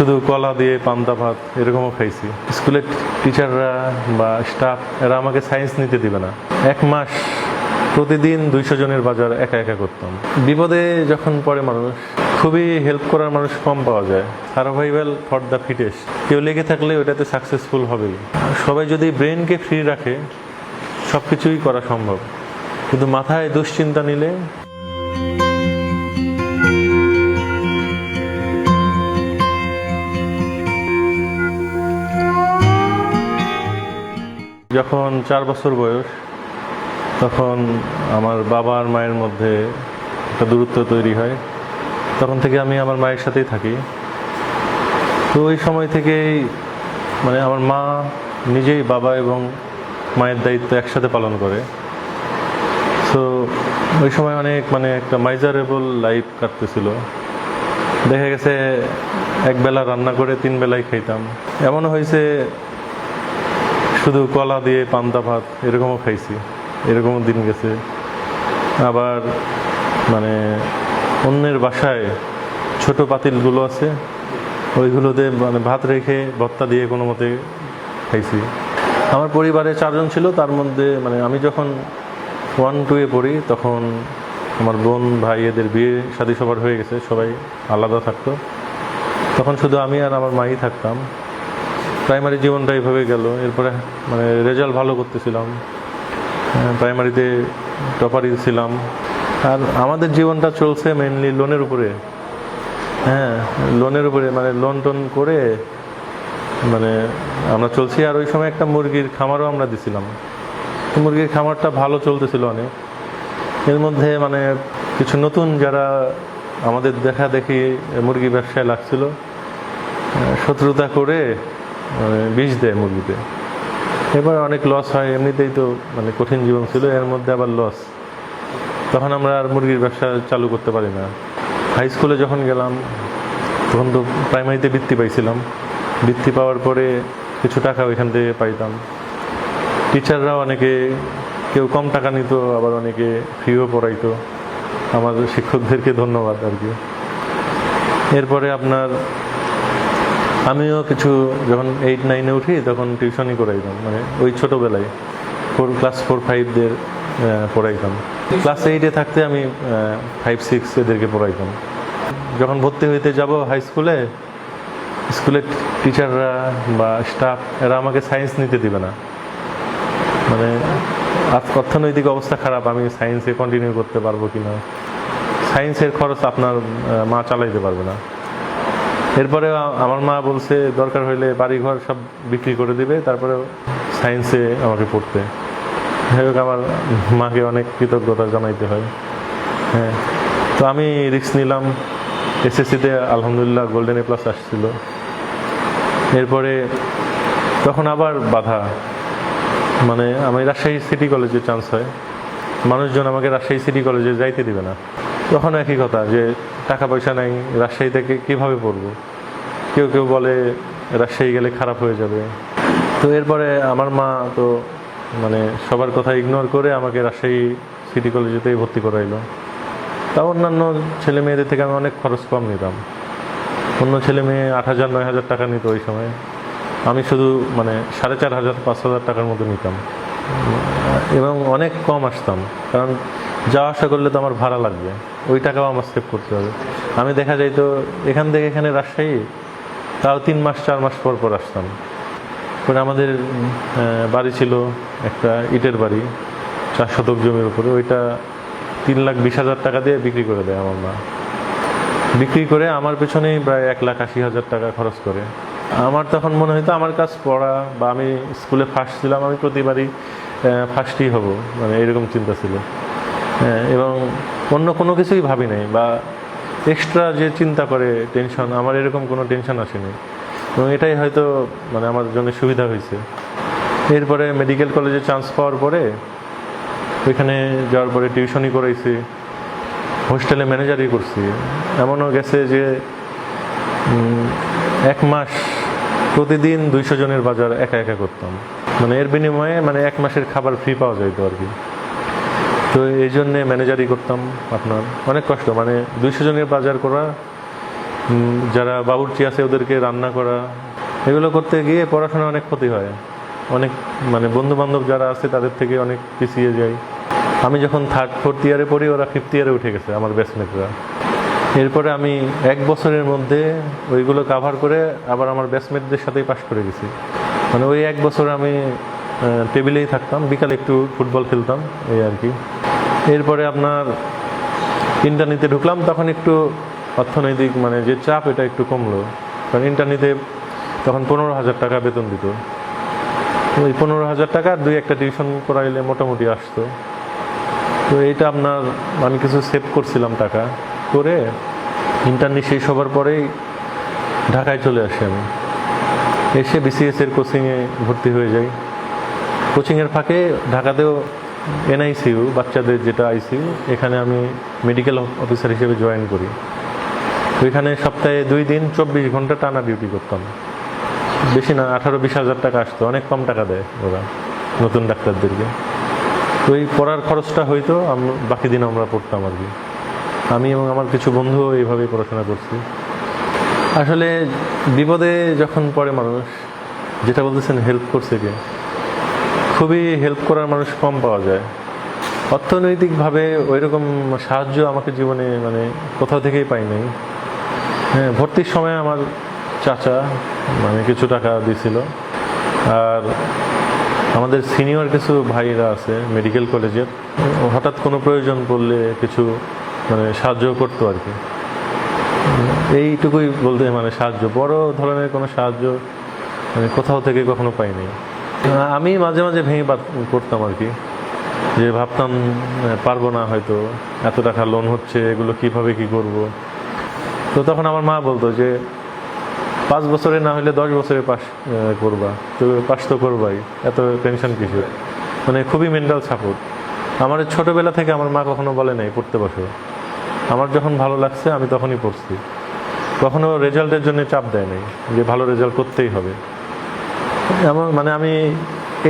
শুধু কলা দিয়ে পান্তা ভাত এরকমও খাইছি। স্কুলের টিচাররা বা স্টাফ এরা আমাকে সায়েন্স নিতে দিবে না। 1 মাস প্রতিদিন 200 জনের বাজার একা একা করতাম। বিপদে যখন পড়ে মানুষ, খুবই হেল্প করার মানুষ কম পাওয়া যায়। Survival for the fittest. কেউ লেগে থাকলে ওটাতে সাকসেসফুল হবেই। সবাই যদি ব্রেনকে ফ্রি রাখে সব কিছুই করা সম্ভব, কিন্তু মাথায় দুশ্চিন্তা নিলে যখন 4 বছর বয়স, তখন আমার বাবা আর মায়ের মধ্যে একটা দূরত্ব তৈরি হয়। তখন থেকে আমি আমার মায়ের সাথেই থাকি। তো ওই সময় থেকেই আমার মা নিজেই বাবা এবং মায়ের দায়িত্ব একসাথে পালন করে। সো ওই সময় অনেক একটা মাইজারেবল লাইফ কাটতেছিল। দেখা গেছে একবেলা রান্না করে 3 বেলায় খাইতাম। এমনও হয়েছে শুধু কলা দিয়ে পান্তা ভাত এরকমও খাইছি, এরকমও দিন গেছে। আবার অন্যের বাসায় ছোট পাতিলগুলো আছে, ওইগুলোতে ভাত রেখে ভর্তা দিয়ে কোনো মতে খাইছি। আমার পরিবারে 4 জন ছিল, তার মধ্যে আমি যখন 1-2-এ পড়ি তখন আমার বোন ভাই এদের বিয়ে শাদী সবার হয়ে গেছে, সবাই আলাদা থাকতো। তখন শুধু আমি আর আমার মাই থাকতাম। প্রাইমারি জীবনটা এইভাবে গেল। এরপরে রেজাল্ট ভালো করতেছিলাম, প্রাইমারিতে টপারই ছিলাম। আর আমাদের জীবনটা চলছে মেনলি লোনের উপরে। লোনের উপরে লোন টোন করে আমরা চলছি। আর ওই সময় একটা মুরগির খামারও আমরা দিছিলাম। তো মুরগির খামারটা ভালো চলতেছিল অনেক। এর মধ্যে কিছু নতুন যারা আমাদের দেখা দেখি মুরগি ব্যবসায় লাগছিল, শত্রুতা করে বিষ দেয় মুরগিতে। এবার অনেক লস হয়। এমনিতেই তো কঠিন জীবন ছিল, এর মধ্যে আবার লস। তখন আমরা আর মুরগির ব্যবসা চালু করতে পারি না। হাই স্কুলে যখন গেলাম তখন তো প্রাইমারিতে বৃত্তি পাইছিলাম। বৃত্তি পাওয়ার পরে কিছু টাকা ওইখান থেকে পাইতাম। টিচাররাও অনেকে, কেউ কম টাকা নিত, আবার অনেকে ফ্রিও পড়াইতো। আমার শিক্ষকদেরকে ধন্যবাদ আর কি। এরপরে আমিও কিছু যখন 8-9-এ উঠি তখন টিউশনই করাইতাম, ওই ছোটোবেলায় ক্লাস 4-5দের পড়াইতাম। ক্লাস 8-এ থাকতে আমি 5-6 এদেরকে পড়াইতাম। যখন ভর্তি হইতে যাব হাই স্কুলে, স্কুলের টিচাররা বা স্টাফ এরা আমাকে সায়েন্স নিতে দিবে না। অর্থনৈতিক অবস্থা খারাপ, আমি সায়েন্সে কন্টিনিউ করতে পারবো কিনা, সায়েন্সের খরচ আপনার মা চালাইতে পারবে না। এরপরে আমার মা বলছে দরকার হইলে বাড়িঘর সব বিক্রি করে দিবে, তারপরে সায়েন্সে আমাকে পড়তে। যাই হোক, আমার মাকে অনেক কৃতজ্ঞতা জানাইতে হয়। তো আমি রিস্ক নিলাম। এসএসসিতে আলহামদুলিল্লাহ গোল্ডেন A+ আসছিল। এরপরে তখন আবার বাধা, আমি রাজশাহী সিটি কলেজে চান্স হয়। মানুষজন আমাকে রাজশাহী সিটি কলেজে যাইতে দিবে না। তখন একই কথা যে টাকা পয়সা নাই, রাজশাহী থেকে কীভাবে পড়বো। কেউ কেউ বলে রাজশাহী গেলে খারাপ হয়ে যাবে। তো এরপরে আমার মা তো সবার কথা ইগনোর করে আমাকে রাজশাহী সিটি কলেজেতেই ভর্তি করাইলো। তা অন্যান্য ছেলে মেয়েদের থেকে আমি অনেক খরচ কম নিতাম। অন্য ছেলে মেয়ে 8,000-9,000 টাকা নিত ওই সময়, আমি শুধু 4,500-5,000 টাকার মতো নিতাম এবং অনেক কম আসতাম। কারণ যাওয়া আসা করলে তো আমার ভাড়া লাগবে, ওই টাকাও আমার সেভ করতে হবে। আমি দেখা যায় তো এখান থেকে এখানে রাজশাহী তাও 3 মাস 4 মাস পর পর আসতাম। পরে আমাদের বাড়ি ছিল একটা ইটের বাড়ি 4 শতক জমির উপরে, ওইটা 3,20,000 টাকা দিয়ে বিক্রি করে দেয় আমার মা। বিক্রি করে আমার পেছনেই প্রায় 1,80,000 টাকা খরচ করে। আমার তখন মনে হতো আমার কাজ পড়া, বা আমি স্কুলে ফার্স্ট ছিলাম, আমি প্রতিবারই ফার্স্টই হব, এরকম চিন্তা ছিল। এবং অন্য কোনো কিছুই ভাবি নাই, বা এক্সট্রা যে চিন্তা করে টেনশন, আমার এরকম কোনো টেনশন আসেনি। এবং এটাই হয়তো আমার জন্য সুবিধা হয়েছে। এরপরে মেডিকেল কলেজে চান্স পাওয়ার পরে ওইখানে যাওয়ার পরে টিউশনই করাইছি, হোস্টেলে ম্যানেজারই করছি। এমনও গেছে যে 1 মাস প্রতিদিন 200 জনের বাজার একা একা করতাম। এর বিনিময়ে 1 মাসের খাবার ফ্রি পাওয়া যাইতো আর কি। তো এই জন্যে ম্যানেজারই করতাম। আপনার অনেক কষ্ট, 200 জনের বাজার করা যারা বাবুর্চি আছে ওদেরকে রান্না করা, এগুলো করতে গিয়ে পড়াশোনা অনেক ক্ষতি হয়, অনেক মানে বন্ধু বান্ধব যারা আছে তাদের থেকে অনেক পিছিয়ে যাই। আমি যখন 3rd 4th ইয়ারে পড়ি, ওরা 5th ইয়ারে উঠে গেছে আমার ব্যাচমেটরা। এরপরে আমি 1 বছরের মধ্যে ওইগুলো কাভার করে আবার আমার ব্যাচমেটদের সাথেই পাশ করে গেছি। মানে ওই 1 বছর আমি টেবিলেই থাকতাম, বিকালে একটু ফুটবল খেলতাম, এই আর কি। এরপরে আপনার ইন্টার্নিতে ঢুকলাম, তখন একটু অর্থনৈতিক মানে যে চাপ এটা একটু কমলো, কারণ ইন্টার্নিতে তখন 15,000 টাকা বেতন দিত। ওই 15,000 টাকা 2-1টা টিউশন করাইলে মোটামুটি আসতো। তো এইটা আপনার আমি কিছু সেভ করছিলাম টাকা করে, ইন্টার্নি শেষ হবার পরেই ঢাকায় চলে আসি। আমি এসে BCS এর কোচিংয়ে ভর্তি হয়ে যাই। কোচিংয়ের ফাঁকে ঢাকাতেও NICU, বাচ্চাদের যেটা ICU, এখানে আমি মেডিকেল অফিসার হিসেবে জয়েন করি। ওইখানে সপ্তাহে 2 দিন 24 ঘন্টা টানা ডিউটি করতাম। বেশি না, 18-20 হাজার টাকা আসতো, অনেক কম টাকা দেয় ওরা নতুন ডাক্তারদেরকে। ওই পড়ার খরচটা হয়তো বাকি দিন আমরা পড়তাম আর কি। আমি এবং আমার কিছু বন্ধু এইভাবেই পড়াশোনা করছি। আসলে বিপদে যখন পড়ে মানুষ, যেটা বলতেছেন হেল্প করছে কে, খুবই হেল্প করার মানুষ কম পাওয়া যায়। অর্থনৈতিকভাবে ওইরকম সাহায্য আমাকে জীবনে মানে কোথাও থেকেই পাই নাই। হ্যাঁ, ভর্তির সময় আমার চাচা মানে কিছু টাকা দিয়েছিল, আর আমাদের সিনিয়র কিছু ভাইরা আছে মেডিকেল কলেজের, হঠাৎ কোনো প্রয়োজন পড়লে কিছু মানে সাহায্য করতো আর কি। এইটুকুই বলতে মানে সাহায্য, বড় ধরনের কোনো সাহায্য মানে কোথাও থেকে কখনো পাইনি। আমি মাঝে মাঝে ভেঙে পড়তাম আর কি, যে ভাবতাম পারবো না, হয়তো এত টাকা লোন হচ্ছে, এগুলো কিভাবে কি করব। তো তখন আমার মা বলতো যে 5 বছরে না হলে 10 বছরে পাস করবা, তো পাস তো করবাই, এত টেনশন কিছু। মানে খুবই মেন্টাল সাপোর্ট। আমার ছোটোবেলা থেকে আমার মা কখনো বলে নাই পড়তে বসো। আমার যখন ভালো লাগছে আমি তখনই পড়ছি, কখনো রেজাল্টের জন্য চাপ দেয় নাই যে ভালো রেজাল্ট করতেই হবে। আমার মানে আমি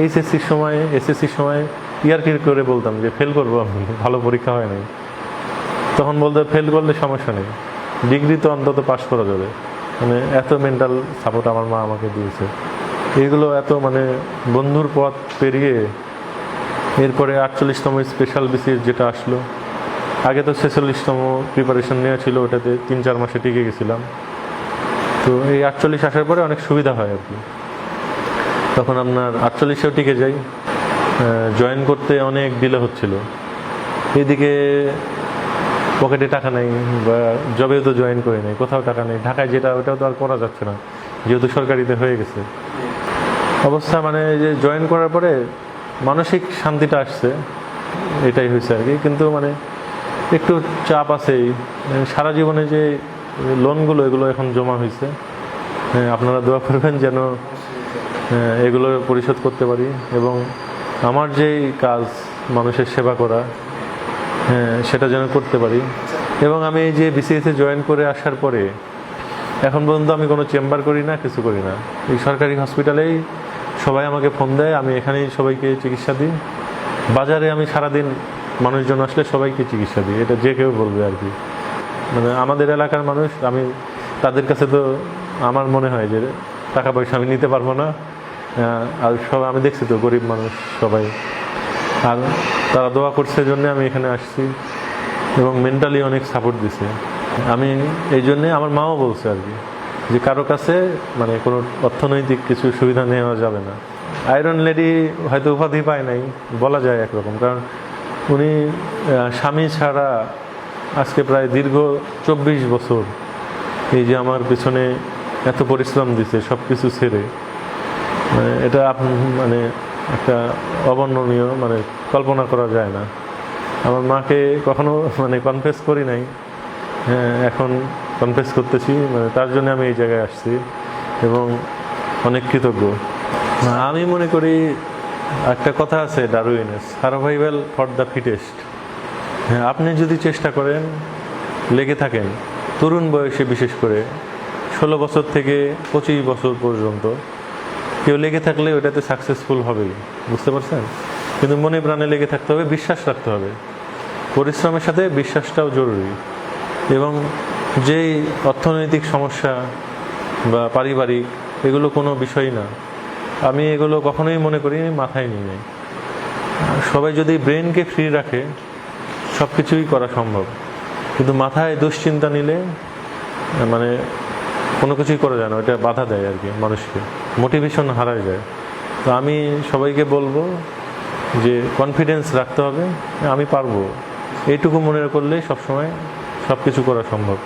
এইচএসসির সময় এসএসসির সময় ইয়ারকি করে বলতাম যে ফেল করবো, আমি ভালো পরীক্ষা হয় নাই। তখন বলতে ফেল করলে সমস্যা নেই, ডিগ্রি তো অন্তত পাস করা যাবে। মানে এত মেন্টাল সাপোর্ট আমার মা আমাকে দিয়েছে। এগুলো এত মানে বন্ধুর পথ পেরিয়ে এরপরে 48তম স্পেশাল BCS যেটা আসলো, আগে তো 46তম প্রিপারেশন নেওয়া ছিল, ওটাতে 3-4 মাসে টিকে গেছিলাম। তো এই 48 আসার পরে অনেক সুবিধা হয় আর কি। তখন আপনার 48এও টিকে যাই, জয়েন করতে অনেক ডিলে হচ্ছিল। এদিকে পকেটে টাকা নেই, বা জবেও তো জয়েন করি নাই, কোথাও টাকা নেই। ঢাকায় যেটা ওটাও তো আর করা যাচ্ছে না, যেহেতু সরকারিতে হয়ে গেছে অবস্থা। মানে যে জয়েন করার পরে মানসিক শান্তিটা আসছে, এটাই হয়েছে আর কি। কিন্তু মানে একটু চাপ আছেই, সারা জীবনে যে লোনগুলো এগুলো এখন জমা হয়েছে। আপনারা দোয়া করবেন যেন এগুলো পরিশোধ করতে পারি, এবং আমার যেই কাজ মানুষের সেবা করা, সেটা যেন করতে পারি। এবং আমি এই যে BCS-এ জয়েন করে আসার পরে এখন পর্যন্ত আমি কোনো চেম্বার করি না, কিছু করি না। এই সরকারি হসপিটালেই সবাই আমাকে ফোন দেয়, আমি এখানেই সবাইকে চিকিৎসা দিই। বাজারে আমি সারাদিন মানুষজন আসলে সবাইকে চিকিৎসা দিই, এটা যে কেউ বলবে আর কি। মানে আমাদের এলাকার মানুষ, আমি তাদের কাছে তো আমার মনে হয় যে টাকা পয়সা আমি নিতে পারবো না। আর সব আমি দেখছি তো গরিব মানুষ সবাই, আর তারা দোয়া করছে জন্য আমি এখানে আসছি, এবং মেন্টালি অনেক সাপোর্ট দিছে। আমি এই জন্যে আমার মাও বলছে আর কি, যে কারো কাছে মানে কোনো অর্থনৈতিক কিছু সুবিধা নেওয়া যাবে না। আয়রন লেডি হয়তো উপাধি পায় নাই বলা যায় একরকম, কারণ উনি স্বামী ছাড়া আজকে প্রায় দীর্ঘ 24 বছর এই যে আমার পিছনে এত পরিশ্রম দিছে সব কিছু ছেড়ে। এটা মানে একটা অবর্ণনীয়, মানে কল্পনা করা যায় না। আমার মাকে কখনো মানে কনফেস করি নাই, এখন কনফেস করতেছি। মানে তার জন্য আমি এই জায়গায় আসছি এবং অনেক কৃতজ্ঞ। আমি মনে করি একটা কথা আছে ডারউইনের, সার্ভাইভাল ফর দ্য ফিটেস্ট। হ্যাঁ, আপনি যদি চেষ্টা করেন, লেগে থাকেন, তরুণ বয়সে বিশেষ করে 16 বছর থেকে 25 বছর পর্যন্ত কেউ লেগে থাকলে ওটাতে সাকসেসফুল হবেই, বুঝতে পারছেন? কিন্তু মনে প্রাণে লেগে থাকতে হবে, বিশ্বাস রাখতে হবে। পরিশ্রমের সাথে বিশ্বাসটাও জরুরি। এবং যেই অর্থনৈতিক সমস্যা বা পারিবারিক, এগুলো কোনো বিষয় না। আমি এগুলো কখনোই মনে করি মাথায় নিই নাই। সবাই যদি ব্রেনকে ফ্রি রাখে সব কিছুই করা সম্ভব, কিন্তু মাথায় দুশ্চিন্তা নিলে মানে কোনো কিছুই করা যায় না, ওটা বাধা দেয় আর কি, মানুষকে মোটিভেশন হারায় যায়। তো আমি সবাইকে বলবো যে কনফিডেন্স রাখতে হবে, আমি পারবো, এইটুকু মনে করলেই সবসময় সব কিছু করা সম্ভব।